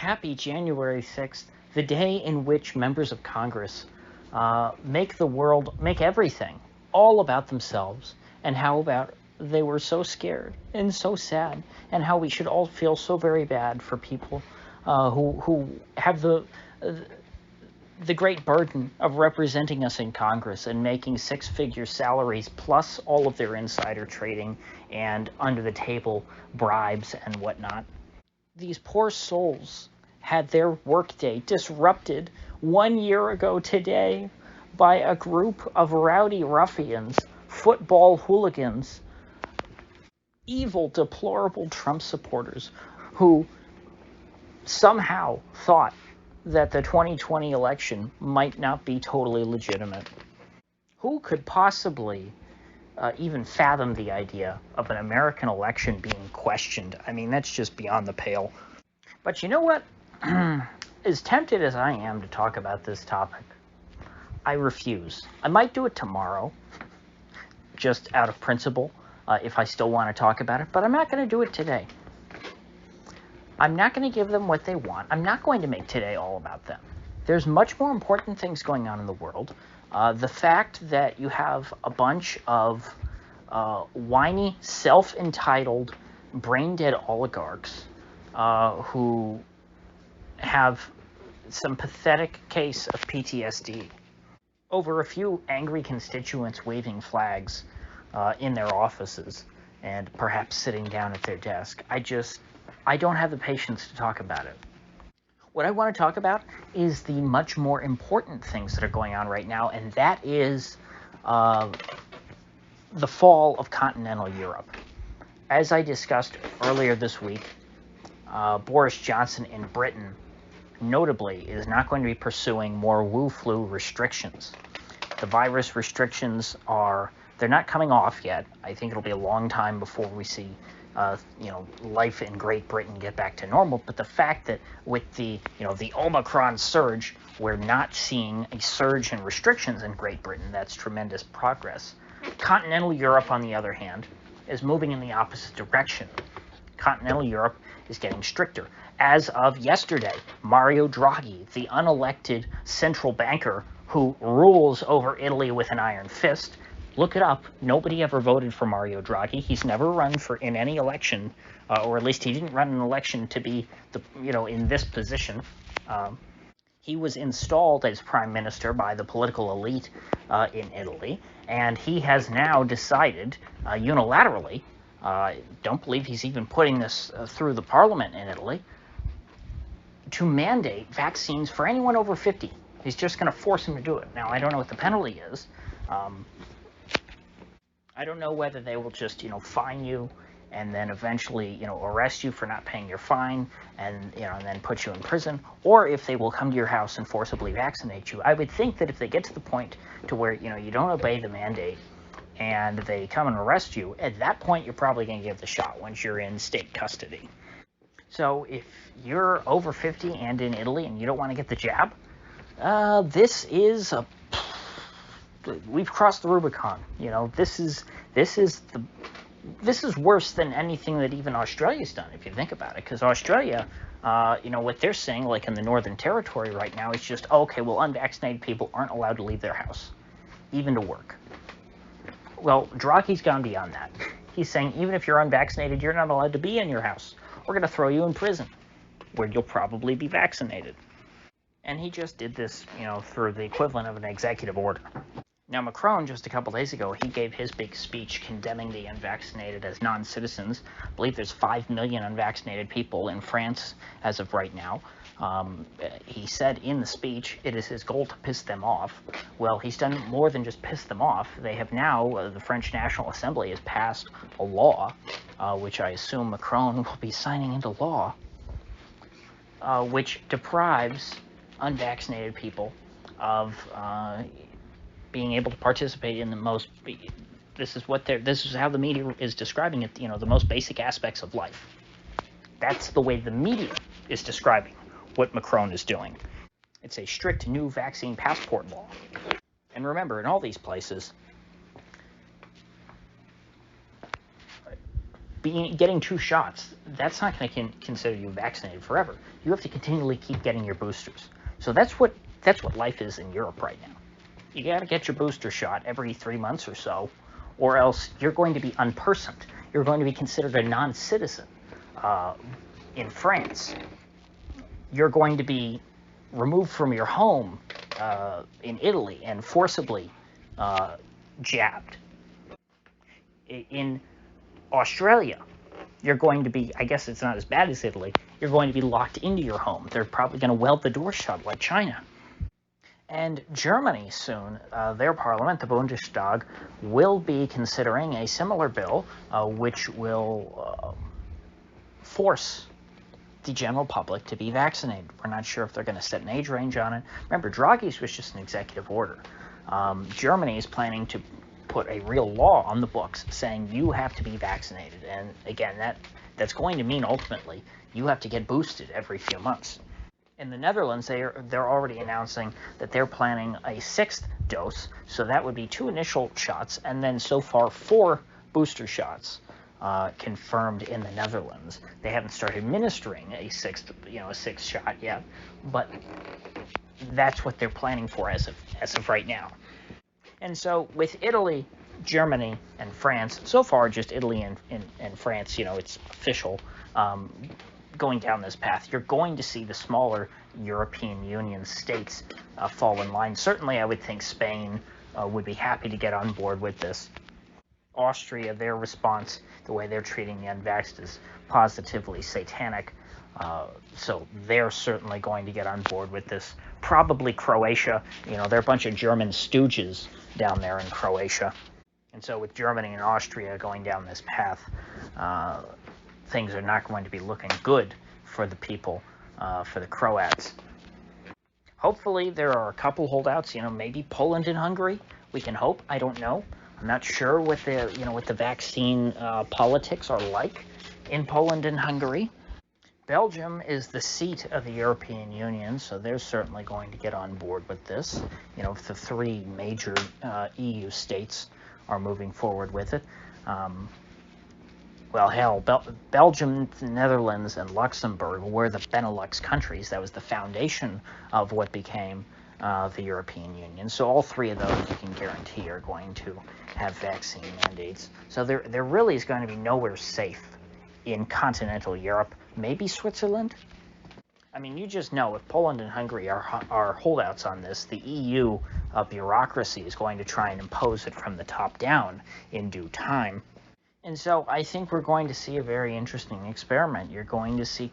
Happy January 6th, the day in which members of Congress make everything all about themselves, and how about they were so scared and so sad, and how we should all feel so very bad for people who have the great burden of representing us in Congress and making six-figure salaries plus all of their insider trading and under-the-table bribes and whatnot. These poor souls had their workday disrupted 1 year ago today by a group of rowdy ruffians, football hooligans, evil, deplorable Trump supporters who somehow thought that the 2020 election might not be totally legitimate. Who could possibly even fathom the idea of an American election being questioned? I mean, that's just beyond the pale. But you know what? As tempted as I am to talk about this topic, I refuse. I might do it tomorrow, just out of principle, if I still want to talk about it, but I'm not going to do it today. I'm not going to give them what they want. I'm not going to make today all about them. There's much more important things going on in the world. The fact that you have a bunch of whiny, self-entitled, brain-dead oligarchs who have some pathetic case of PTSD over a few angry constituents waving flags in their offices and perhaps sitting down at their desk. I don't have the patience to talk about it. What I want to talk about is the much more important things that are going on right now, and that is the fall of continental Europe. As I discussed earlier this week, Boris Johnson in Britain, notably, is not going to be pursuing more Wu-flu restrictions. The virus restrictions they're not coming off yet. I think it'll be a long time before we see life in Great Britain get back to normal. But the fact that with the Omicron surge, we're not seeing a surge in restrictions in Great Britain, that's tremendous progress. Continental Europe, on the other hand, is moving in the opposite direction. Continental Europe is getting stricter. As of yesterday, Mario Draghi, the unelected central banker who rules over Italy with an iron fist, look it up. Nobody ever voted for Mario Draghi. He's never run in any election, or at least he didn't run an election to be in this position. He was installed as prime minister by the political elite in Italy, and he has now decided unilaterally, don't believe he's even putting this through the parliament in Italy, to mandate vaccines for anyone over 50. He's just going to force him to do it. Now, I don't know what the penalty is. I don't know whether they will just, fine you and then eventually, arrest you for not paying your fine and then put you in prison, or if they will come to your house and forcibly vaccinate you. I would think that if they get to the point to where, you don't obey the mandate and they come and arrest you, at that point, you're probably going to give the shot once you're in state custody. So if you're over 50 and in Italy and you don't want to get the jab, we've crossed the Rubicon. This is worse than anything that even Australia's done, if you think about it. Because Australia, what they're saying, like in the Northern Territory right now, is just, okay, well, unvaccinated people aren't allowed to leave their house, even to work. Well, Draghi's gone beyond that. He's saying, even if you're unvaccinated, you're not allowed to be in your house. We're going to throw you in prison, where you'll probably be vaccinated. And he just did this, through the equivalent of an executive order. Now, Macron, just a couple days ago, he gave his big speech condemning the unvaccinated as non-citizens. I believe there's 5 million unvaccinated people in France as of right now. He said in the speech it is his goal to piss them off. Well, he's done more than just piss them off. They have now, the French National Assembly has passed a law, which I assume Macron will be signing into law, which deprives unvaccinated people of being able to participate in the most. This is how the media is describing it. The most basic aspects of life. That's the way the media is describing what Macron is doing. It's a strict new vaccine passport law. And remember, in all these places, getting 2 shots, that's not going to consider you vaccinated forever. You have to continually keep getting your boosters. So that's what life is in Europe right now. You got to get your booster shot every 3 months or so, or else you're going to be unpersoned. You're going to be considered a non-citizen. In France, you're going to be removed from your home in Italy and forcibly jabbed. In Australia, you're going to be, I guess it's not as bad as Italy, you're going to be locked into your home. They're probably going to weld the door shut like China. And Germany soon, their parliament, the Bundestag, will be considering a similar bill which will force the general public to be vaccinated. We're not sure if they're going to set an age range on it. Remember, Draghi's was just an executive order. Germany is planning to put a real law on the books saying you have to be vaccinated. And again, that's going to mean ultimately you have to get boosted every few months. In the Netherlands, they're already announcing that they're planning a 6th dose, so that would be 2 initial shots, and then so far 4 booster shots confirmed in the Netherlands. They haven't started administering a 6th shot yet, but that's what they're planning for as of right now. And so with Italy, Germany, and France, so far just Italy and France, it's official, going down this path, you're going to see the smaller European Union states fall in line. Certainly, I would think Spain would be happy to get on board with this. Austria, their response, the way they're treating the unvaxxed is positively satanic. So they're certainly going to get on board with this. Probably Croatia. They're a bunch of German stooges down there in Croatia. And so with Germany and Austria going down this path, things are not going to be looking good for the people, for the Croats. Hopefully there are a couple holdouts, maybe Poland and Hungary. We can hope. I don't know. I'm not sure what the vaccine politics are like in Poland and Hungary. Belgium is the seat of the European Union, so they're certainly going to get on board with this. If the 3 major EU states are moving forward with it. Well, hell, Belgium, the Netherlands, and Luxembourg were the Benelux countries. That was the foundation of what became the European Union. So all 3 of those you can guarantee are going to have vaccine mandates. So there really is going to be nowhere safe in continental Europe. Maybe Switzerland? I mean, you just know if Poland and Hungary are holdouts on this, the EU bureaucracy is going to try and impose it from the top down in due time. And so I think we're going to see a very interesting experiment. You're going to see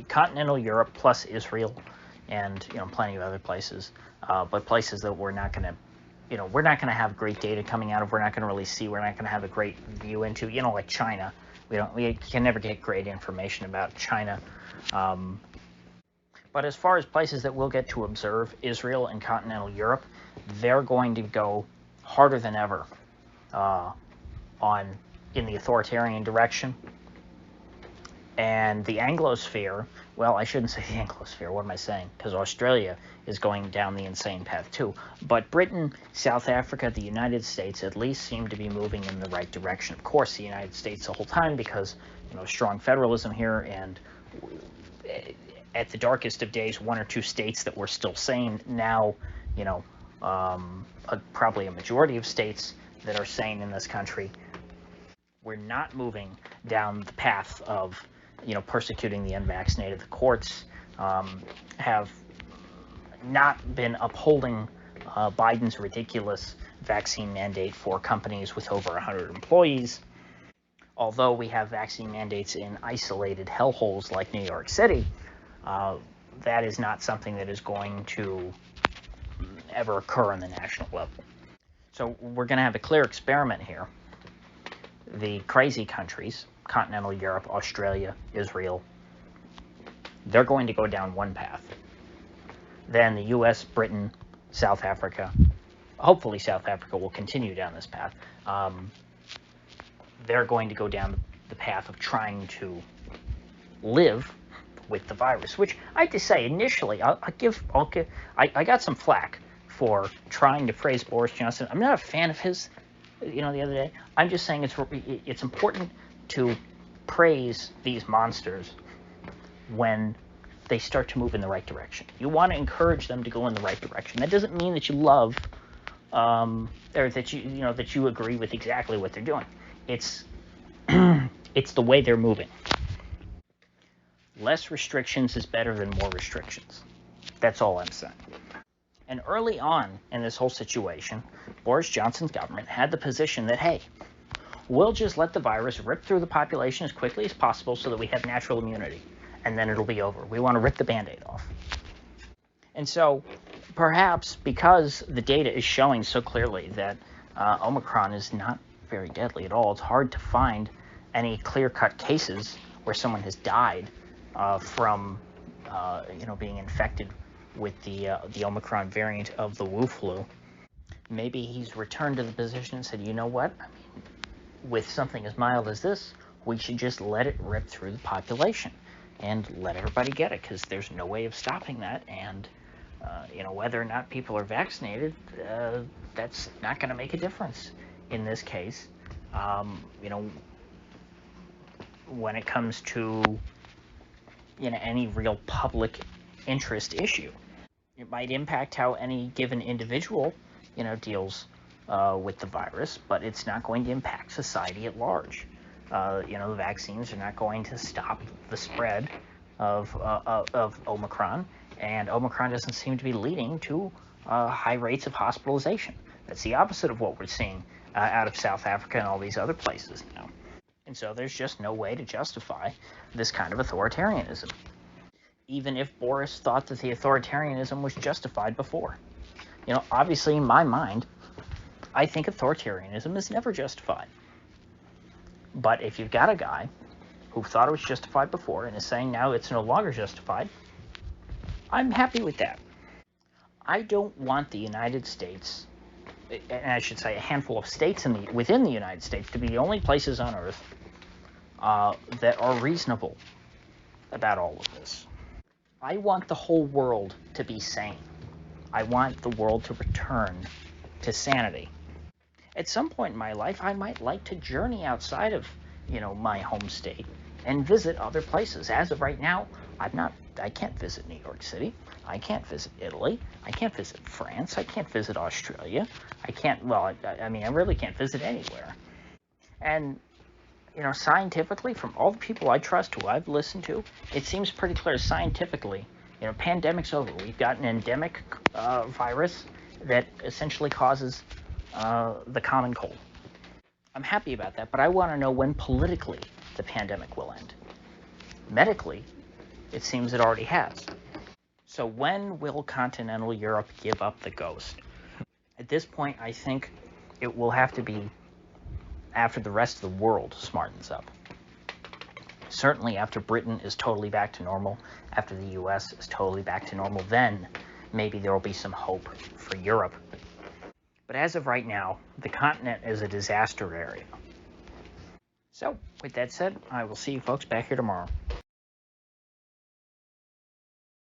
continental Europe plus Israel and plenty of other places, but places that we're not going to have great data coming out of. We're not going to really see. We're not going to have a great view into. Like China. We can never get great information about China. But as far as places that we'll get to observe, Israel and continental Europe, they're going to go harder than ever in the authoritarian direction. And the Anglosphere, well, I shouldn't say the Anglosphere, what am I saying? Because Australia is going down the insane path too. But Britain, South Africa, the United States at least seem to be moving in the right direction. Of course, the United States the whole time because, strong federalism here, and at the darkest of days, 1 or 2 states that were still sane. Now, probably a majority of states that are sane in this country. We're not moving down the path of, persecuting the unvaccinated. The courts have not been upholding Biden's ridiculous vaccine mandate for companies with over 100 employees. Although we have vaccine mandates in isolated hellholes like New York City, that is not something that is going to ever occur on the national level. So we're going to have a clear experiment here. The crazy countries, continental Europe, Australia, Israel, they're going to go down one path. Then the U.S., Britain, South Africa, hopefully South Africa will continue down this path. They're going to go down the path of trying to live with the virus, which I have to say, initially, I got some flack for trying to praise Boris Johnson. I'm not a fan of his, the other day. I'm just saying it's important to praise these monsters when they start to move in the right direction. You want to encourage them to go in the right direction. That doesn't mean that you love or that that you agree with exactly what they're doing. It's it's the way they're moving. Less restrictions is better than more restrictions. That's all I'm saying. And early on in this whole situation, Boris Johnson's government had the position that, hey, we'll just let the virus rip through the population as quickly as possible so that we have natural immunity, and then it'll be over. We want to rip the Band-Aid off. And so perhaps because the data is showing so clearly that Omicron is not very deadly at all, it's hard to find any clear-cut cases where someone has died from being infected with the Omicron variant of the Wu flu. Maybe he's returned to the position and said, you know what? I mean, with something as mild as this, we should just let it rip through the population and let everybody get it, because there's no way of stopping that. And whether or not people are vaccinated, that's not going to make a difference in this case. When it comes to any real public interest issue, it might impact how any given individual deals with the virus, but it's not going to impact society at large. The vaccines are not going to stop the spread of Omicron, and Omicron doesn't seem to be leading to high rates of hospitalization. That's the opposite of what we're seeing out of South Africa and all these other places now. And so there's just no way to justify this kind of authoritarianism, even if Boris thought that the authoritarianism was justified before. Obviously in my mind, I think authoritarianism is never justified. But if you've got a guy who thought it was justified before and is saying now it's no longer justified, I'm happy with that. I don't want the United States, and I should say a handful of states within the United States, to be the only places on Earth that are reasonable about all of this. I want the whole world to be sane. I want the world to return to sanity. At some point in my life, I might like to journey outside of, my home state and visit other places. As of right now, I can't visit New York City. I can't visit Italy. I can't visit France. I can't visit Australia. I really can't visit anywhere. And, scientifically, from all the people I trust who I've listened to, it seems pretty clear scientifically, pandemic's over. We've got an endemic virus that essentially causes the common cold. I'm happy about that, but I want to know when politically the pandemic will end. Medically, it seems it already has. So when will continental Europe give up the ghost? At this point, I think it will have to be after the rest of the world smartens up. Certainly after Britain is totally back to normal, after the US is totally back to normal, then maybe there will be some hope for Europe. But as of right now, the continent is a disaster area. So, with that said, I will see you folks back here tomorrow.